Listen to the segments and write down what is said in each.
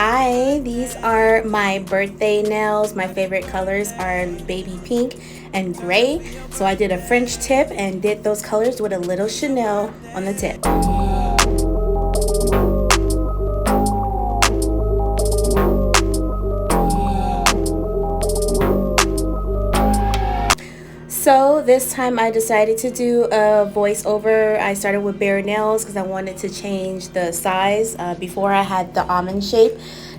Hi, these are my birthday nails. My favorite colors are baby pink and gray. So I did a French tip and did those colors with a little Chanel on the tip. So this time I decided to do a voiceover. I started with bare nails because I wanted to change the size. Before I had the almond shape.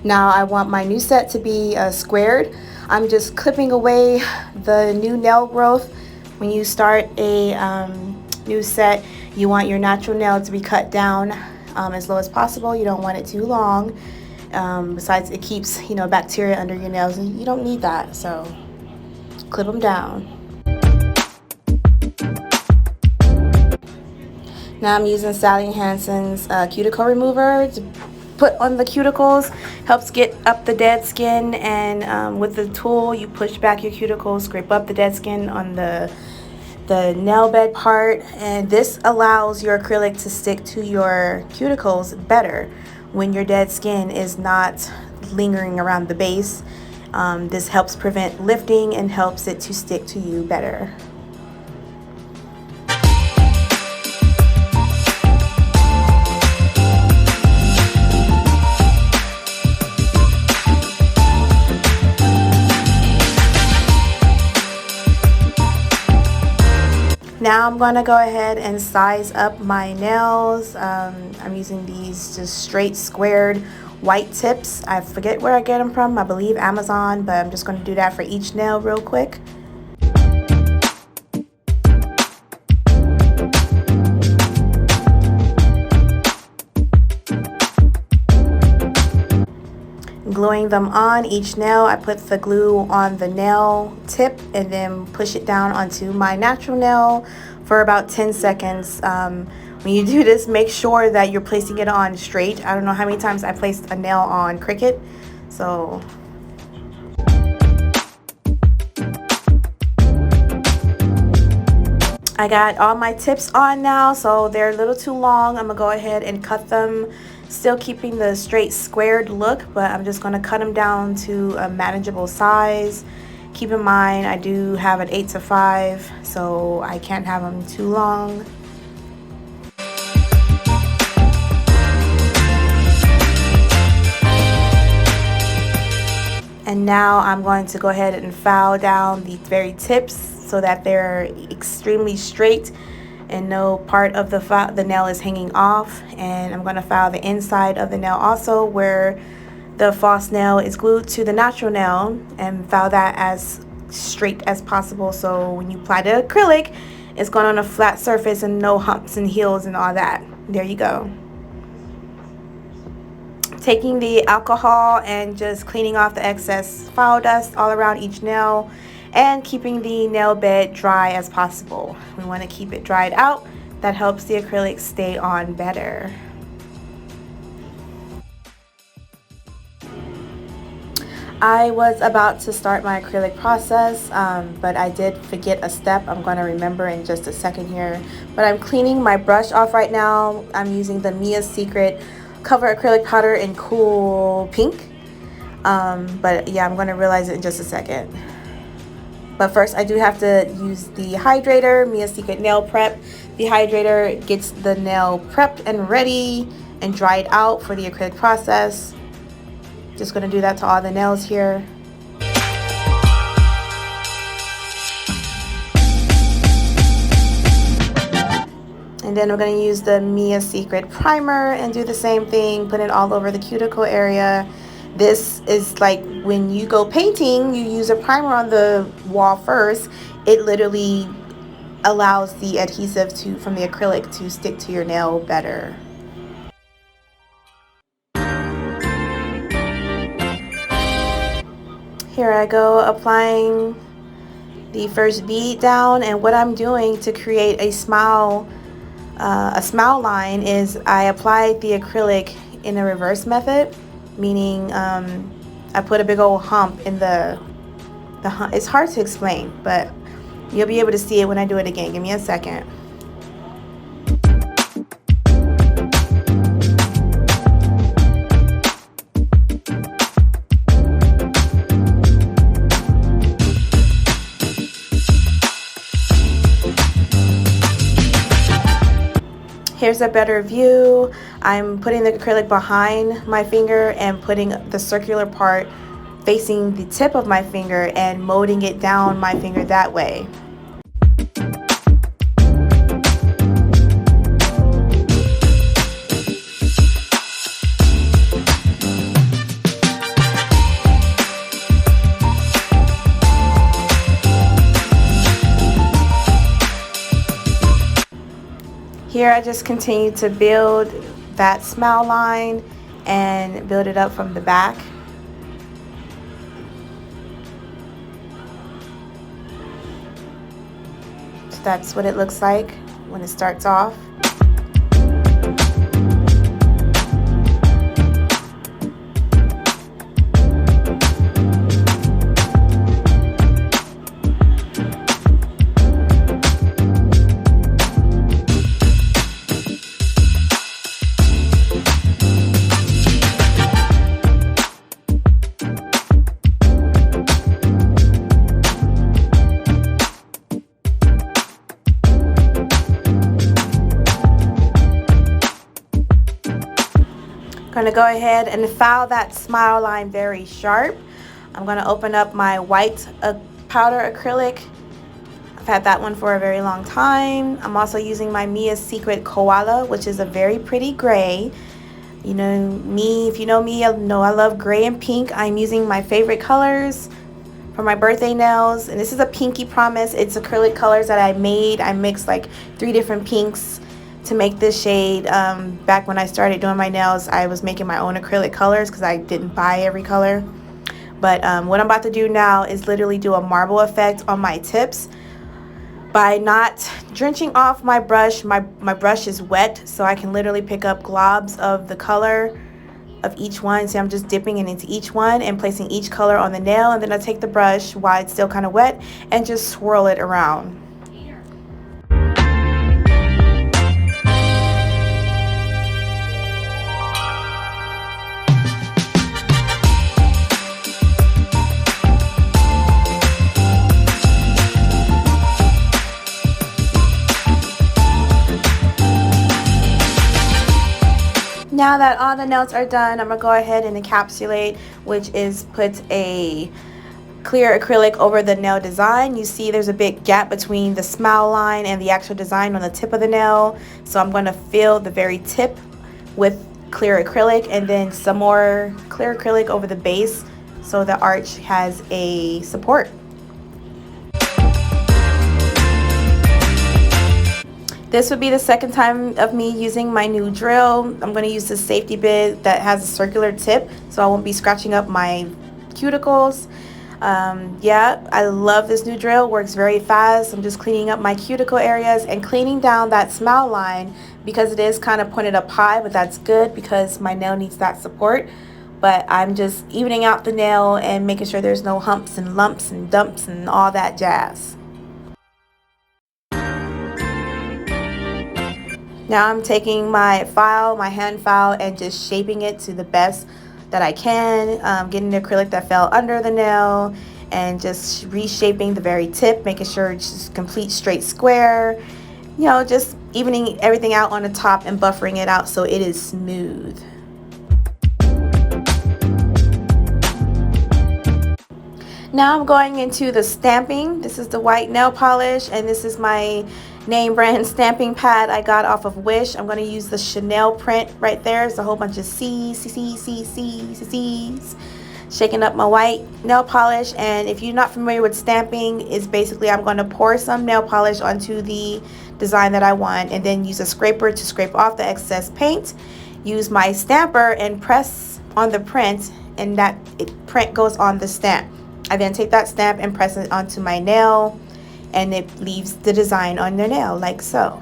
Now I want my new set to be squared. I'm just clipping away the new nail growth. When you start a new set, you want your natural nail to be cut down as low as possible. You don't want it too long. Besides, it keeps bacteria under your nails, and you don't need that. So clip them down. Now I'm using Sally Hansen's cuticle remover to put on the cuticles. Helps get up the dead skin, and with the tool you push back your cuticles, scrape up the dead skin on the nail bed part, and this allows your acrylic to stick to your cuticles better when your dead skin is not lingering around the base. This helps prevent lifting and helps it to stick to you better. Now I'm going to go ahead and size up my nails. I'm using these just straight squared white tips. I forget where I get them from. I believe Amazon, but I'm just going to do that for each nail real quick. Gluing them on each nail, I put the glue on the nail tip and then push it down onto my natural nail for about 10 seconds. When you do this, make sure that you're placing it on straight. I don't know how many times I placed a nail on crooked, so I got all my tips on now, so they're a little too long. I'm gonna go ahead and cut them, still keeping the straight squared look, but I'm just gonna cut them down to a manageable size. Keep in mind I do have an 8-5, so I can't have them too long. And now I'm going to go ahead and file down the very tips so that they're extremely straight and no part of the nail is hanging off. And I'm going to file the inside of the nail also, where the false nail is glued to the natural nail, and file that as straight as possible, so when you apply the acrylic, it's going on a flat surface and no humps and heels and all that. There you go. Taking the alcohol and just cleaning off the excess file dust all around each nail, and keeping the nail bed dry as possible. We want to keep it dried out. That helps the acrylic stay on better. I was about to start my acrylic process, but I did forget a step. I'm going to remember in just a second here. But I'm cleaning my brush off right now. I'm using the Mia Secret Cover Acrylic Powder in Cool Pink. But yeah, I'm going to realize it in just a second. But first, I do have to use the hydrator, Mia Secret Nail Prep. The hydrator gets the nail prepped and ready and dried out for the acrylic process. Just going to do that to all the nails here. And then we're going to use the Mia Secret Primer and do the same thing, put it all over the cuticle area. This is like when you go painting, you use a primer on the wall first. It literally allows the adhesive from the acrylic to stick to your nail better. Here I go, applying the first bead down, and what I'm doing to create a smile line is I applied the acrylic in a reverse method, meaning I put a big old hump in the hump. It's hard to explain, but you'll be able to see it when I do it again. Give me a second. here's a better view. I'm putting the acrylic behind my finger and putting the circular part facing the tip of my finger and molding it down my finger that way. Here I just continue to build that smile line and build it up from the back. So that's what it looks like when it starts off. I'm going to go ahead and file that smile line very sharp. I'm going to open up my white powder acrylic. I've had that one for a very long time. I'm also using my Mia's Secret Koala, which is a very pretty gray. You know me, if you know me, you know I love gray and pink. I'm using my favorite colors for my birthday nails, and this is a Pinky Promise. It's acrylic colors that I made. I mixed like 3 different pinks to make this shade. Back when I started doing my nails, I was making my own acrylic colors because I didn't buy every color. But what I'm about to do now is literally do a marble effect on my tips by not drenching off my brush. My brush is wet, so I can literally pick up globs of the color of each one. So I'm just dipping it into each one and placing each color on the nail, and then I take the brush while it's still kind of wet and just swirl it around. Now that all the nails are done, I'm going to go ahead and encapsulate, which is put a clear acrylic over the nail design. You see there's a big gap between the smile line and the actual design on the tip of the nail. So I'm going to fill the very tip with clear acrylic and then some more clear acrylic over the base so the arch has a support. This would be the second time of me using my new drill. I'm going to use this safety bit that has a circular tip so I won't be scratching up my cuticles. Yeah, I love this new drill. Works very fast. I'm just cleaning up my cuticle areas and cleaning down that smile line because it is kind of pointed up high, but that's good because my nail needs that support. But I'm just evening out the nail and making sure there's no humps and lumps and dumps and all that jazz. Now I'm taking my file, my hand file, and just shaping it to the best that I can, getting the acrylic that fell under the nail and just reshaping the very tip, making sure it's just complete straight square, you know, just evening everything out on the top and buffering it out so it is smooth. Now I'm going into the stamping. This is the white nail polish, and this is my name brand stamping pad I got off of Wish. I'm going to use the Chanel print right there. It's a whole bunch of C's, shaking up my white nail polish. And if you're not familiar with stamping, is basically I'm going to pour some nail polish onto the design that I want and then use a scraper to scrape off the excess paint. Use my stamper and press on the print, and that print goes on the stamp. I then take that stamp and press it onto my nail, and it leaves the design on their nail like so.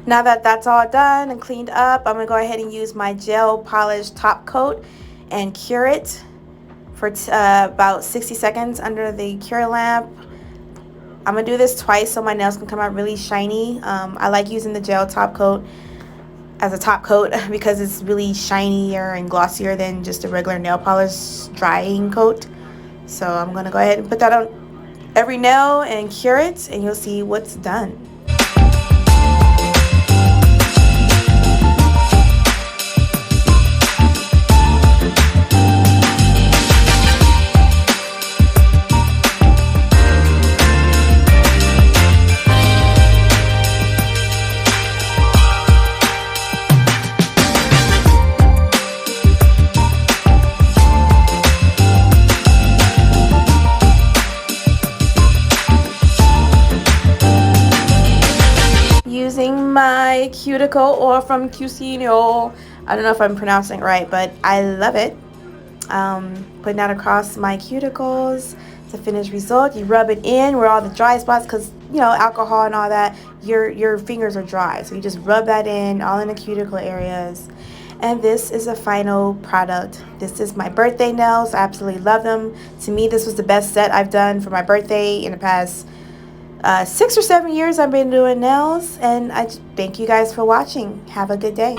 Now that that's all done and cleaned up, I'm going to go ahead and use my gel polish top coat and cure it for about 60 seconds under the cure lamp. I'm going to do this twice so my nails can come out really shiny. I like using the gel top coat as a top coat because it's really shinier and glossier than just a regular nail polish drying coat. So I'm going to go ahead and put that on every nail and cure it, and you'll see what's done. Using my cuticle oil from Cusino. I don't know if I'm pronouncing it right, but I love it. Putting that across my cuticles. It's a finished result. You rub it in where all the dry spots, because you know, alcohol and all that, your fingers are dry. So you just rub that in all in the cuticle areas. And this is a final product. This is my birthday nails. I absolutely love them. To me, this was the best set I've done for my birthday in the past 6 or 7 years I've been doing nails, and I thank you guys for watching. Have a good day.